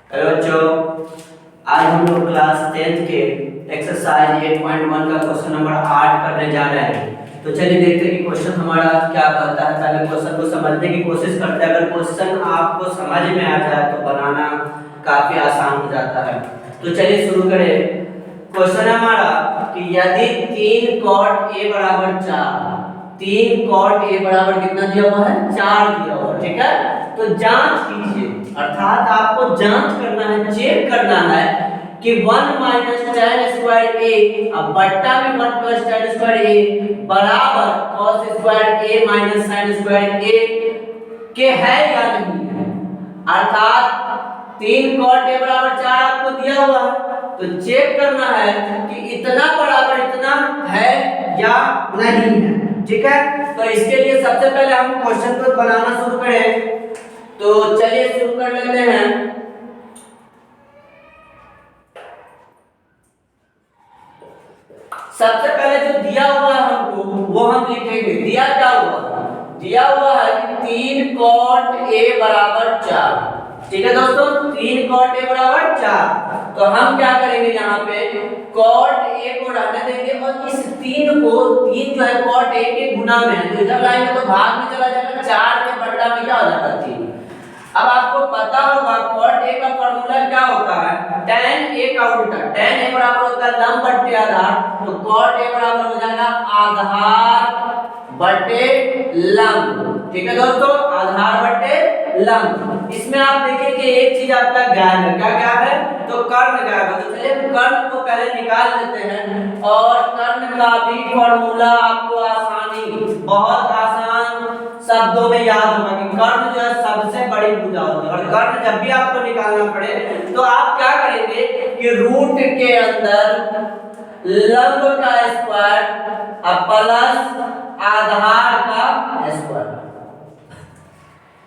Hello बच्चों, आज हम लोग क्लास 10th के एक्सरसाइज 8.1 का क्वेश्चन नंबर 8 करने जा रहे हैं। तो चलिए देखते हैं कि क्वेश्चन हमारा क्या कहता है। पहले क्वेश्चन को समझने की कोशिश करते हैं। अगर क्वेश्चन आपको समझ में आ जाए तो बनाना काफी आसान हो जाता है। तो चलिए शुरू करें। क्वेश्चन है हमारा कि यदि 3 cot a बराबर 4, 3 cot a बराबर कितना दिया हुआ है, 4 दिया हुआ है, ठीक है। तो जांच कीजिए, अर्थात आपको जांच करना है, चेक करना है कि 1 माइनस tan स्क्वायर a अब बट्टा में 1 प्लस tan स्क्वायर a बराबर cos square a minus sin square a के है या नहीं है। अर्थात 3 cot a बराबर 4 आपको दिया हुआ है, तो चेक करना है कि इतना बराबर इतना है या नहीं है, ठीक है। तो इसके लिए सबसे पहले हम क्वेश्चन को बनाना शुरू करें। तो चलिए शुरू कर लेते हैं। सबसे पहले जो दिया हुआ है हमको वो हम लिखेंगे। दिया क्या हुआ, दिया हुआ है कि 3 cot a बराबर 4, ठीक है दोस्तों। 3 cot a बराबर 4, तो हम क्या करेंगे, यहाँ पे cot a को रहने देंगे और इस 3 को, 3 जो है cot a के गुना में है, तो इधर लाएंगे तो भाग में चला जाएगा, 4 के बट्टा में क्या हो जाएगा 3। अब आपको पता होगा cot a का फार्मूला क्या होता है, tan a का उल्टा। tan a बराबर होता है लंब बट्टे आधार, तो cot a बराबर हो जाएगा आधार बटे लंब, ठीक है दोस्तों, आधार बटे लंब। इसमें आप देखिए कि एक चीज आपका गायब है। क्या गायब है, तो कर्ण गायब है। तो चलिए कर्ण को पहले निकाल लेते हैं और कर्ण का भी फार्मूला आपको आसानी, बहुत आसान शब्दों में याद होगा कि कर्ण जो है सबसे बड़ी भुजा होती है। और कर्ण जब भी आपको निकालना पड़े तो आप क्या करेंगे कि रूट के अंदर लंब का स्क्वायर प्लस आधार का स्क्वायर,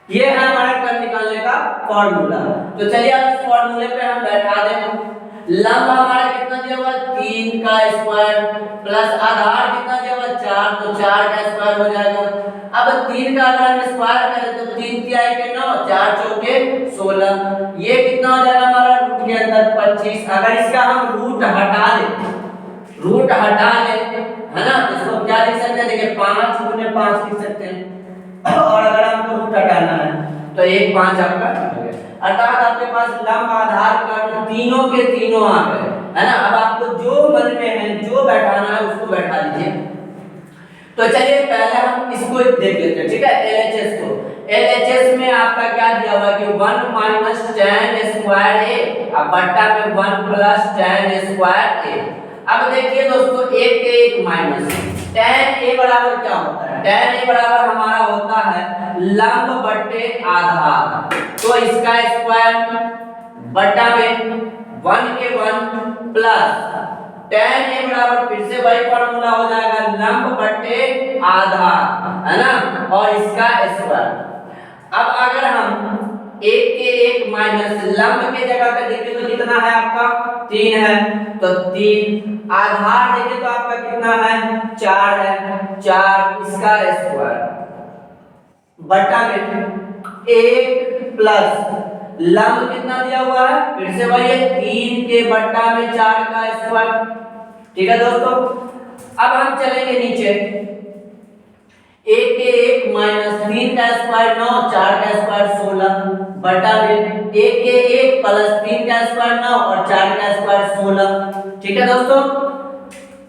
ये है हमारा कर्ण निकालने का फॉर्मूला। तो चलिए अब इस फॉर्मूले पे हम बैठा दें। लंब हमारा कितना दिया हुआ, 3 का स्क्वायर प्लस आधार कितना दिया हुआ 4, तो 4 का स्क्वायर हो जाएगा। अब 3 का अगर हम स्क्वायर करें तो 3 तिहाई के 9, 4 चौके 16, ये कितना हो जाएगा हमारा रूट के अंदर 25। अगर इसका हम रूट हटा दें, रूट हटा लें, है ना, तो इसको क्या लिख सकते हैं, देखिए 5 गुने 5 लिख सकते हैं। और अगर हमको रूट हटाना है तो 1 5 आपका हो गया। अर्थात आपके पास लंब आधार कर्ण तीनों के तीनों आ गए, है ना। अब आपको जो मन में है, जो बैठाना है उसको बैठा लीजिए। तो चलिए पहले हम इसको देख लेते हैं, ठीक है। LHS को, LHS में आपका क्या दिया हुआ कि 1 माइनस tan स्क्वायर a अब बट्टा में 1 प्लस tan स्क्वायर a। अब देखिए दोस्तों, एक के एक माइनस, tan a बराबर क्या होता है, tan a बराबर हमारा होता है लंब बटे आधार, तो इसका स्क्वायर बटा में 1 के 1 प्लस tan a बराबर फिर से वही फार्मूला हो जाएगा लंब बटे आधार, है ना, और इसका स्क्वायर। अब अगर हम 1 के 1 माइनस लंब के जगह पे देखें तो कितना है आपका 3 है, तो 3 आधार देखें तो आपका कितना है 4 है, 4 इसका स्क्वायर बटा में 1 प्लस लंब कितना दिया हुआ है, फिर से वही है 3 के बट्टा में 4 का स्क्वायर, ठीक है दोस्तों। अब हम चलेंगे नीचे, 1 के 1 माइनस 3 का स्क्वायर 9, 4 का स्क्वायर 16 बटा में 1 के 1 प्लस 3 का स्क्वायर 9 और 4 का स्क्वायर 16, ठीक है दोस्तों।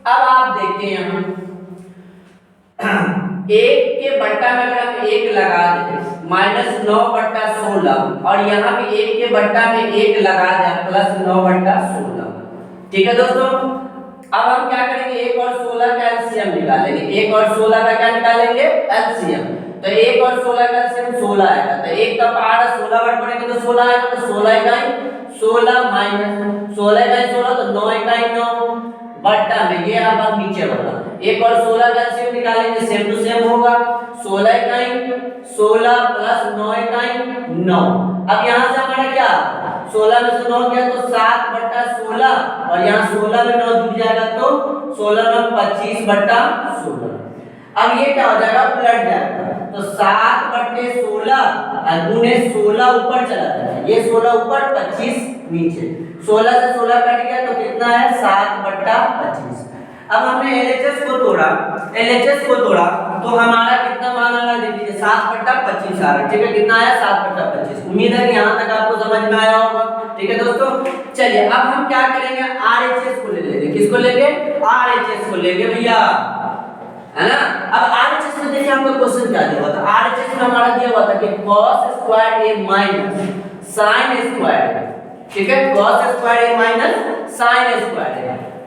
अब आप देखिए यहाँ 1 के बट्टा में अगर हम 1 लगा दें माइनस 9 बट्टा 16 और यहाँ भी 1 के बट्टा में 1 लगा दें प्लस 9 बट्टा 16, ठीक है दोस्तों। अब हम क्या करेंगे, 1 और 16 का एलसीएम निकालेंगे। 1 और 16 का क्या निकालेंगे, एलसीएम। तो 1 और 16 का एलसीएम 16 आएगा, तो 1 का पहाड़ 16 बट पड़ेगा तो 16 आएगा, तो 16 इकाई 16 माइनस 16 इकाई 16, तो 9 इकाई 9 बट्टा में ये अब हम नीचे बढ़ा 1 और 16 का एलसीएम निकालेंगे, सेम टू सेम होगा 16 इकाई 16 प्लस 9 इकाई 9। अब यहाँ से हमारा क्या 16 में से 9 गया तो 7 बट्टा 16 और यहाँ 16 में 9 जुड़ जाएगा तो 16 में 25 बट्टा 16। अब ये क्या हो जाएगा, उलट जाएगा, तो 7/16 गुने 16 ऊपर चला जाएगा, ये 16 ऊपर 25 नीचे, 16 से 16 कट गया तो कितना है 7/25। अब हमने LHS को तोड़ा, LHS को तोड़ा तो हमारा कितना मान आ रहा है देखिए 7/25 आ रहा है, ठीक है, कितना आया 7/25। उम्मीद है कि यहाँ तक आपको समझ में आया होगा, ठीक है दोस्तों। चलिए अब हम क्या करेंगे, RHS को ले लेंगे, किसको लेंगे, RHS को लेंगे भैया, है ना। अब RHS में देखिए आपका क्वेश्चन क्या दिया हुआ था, RHS में हमारा दिया हुआ था कि cos square a minus sin square, ठीक है, cos square a minus sin square.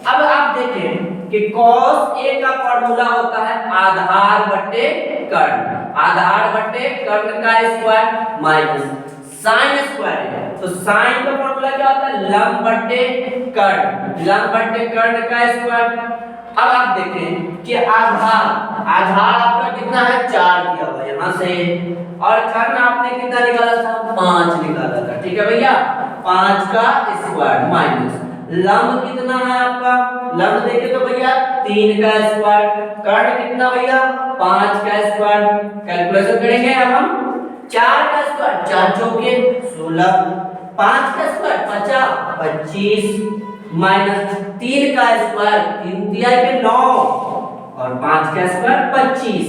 अब आप देखें कि cos a का फॉर्मूला होता है आधार बटे कर्ण, आधार बटे कर्ण का स्क्वायर माइनस sin स्क्वायर है, तो sin का फॉर्मूला क्या होता है लंब बटे कर्ण, लंब बटे कर्ण का स्क्वायर। अब आप देखें कि आधार, आधार आपका कितना है 4 दिया हुआ यहां से, और कर्ण आपने कितना निकाला था 5 निकाला था, ठीक है भैया, 5 का स्क्वायर माइनस लंब कितना है आपका, लंब देखे तो भैया 3 का स्क्वायर, कर्ण कितना भैया 5 का स्क्वायर। कैलकुलेशन करेंगे अब हम, 4 का स्क्वायर 4 चौके 16, 5 का स्क्वायर 50 25 माइनस 3 का स्क्वायर 3 दिया है 9 और 5 का स्क्वायर 25।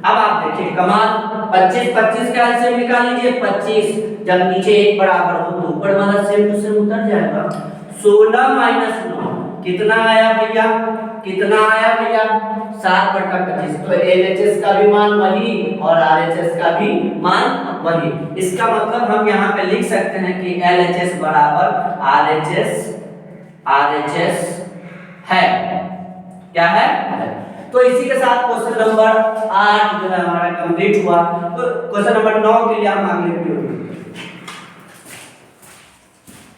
अब आप देखिए कमाल, 25 25 का एलसीएम निकाल लीजिए, 25 जब नीचे एक बराबर हो तो ऊपर वाला सेम टू सेम उतर जाएगा, 16 माइनस 9 कितना आया भैया, कितना आया भैया 7/25। तो LHS का भी मान वही और RHS का भी मान वही, इसका मतलब हम यहाँ पे लिख सकते हैं कि LHS बराबर RHS है, क्या है। तो इसी के साथ क्वेश्चन नंबर 8 जो है हमारा कंप्लीट हुआ। तो क्वेश्चन नंबर 9 के लिए हम अगले वीडियो में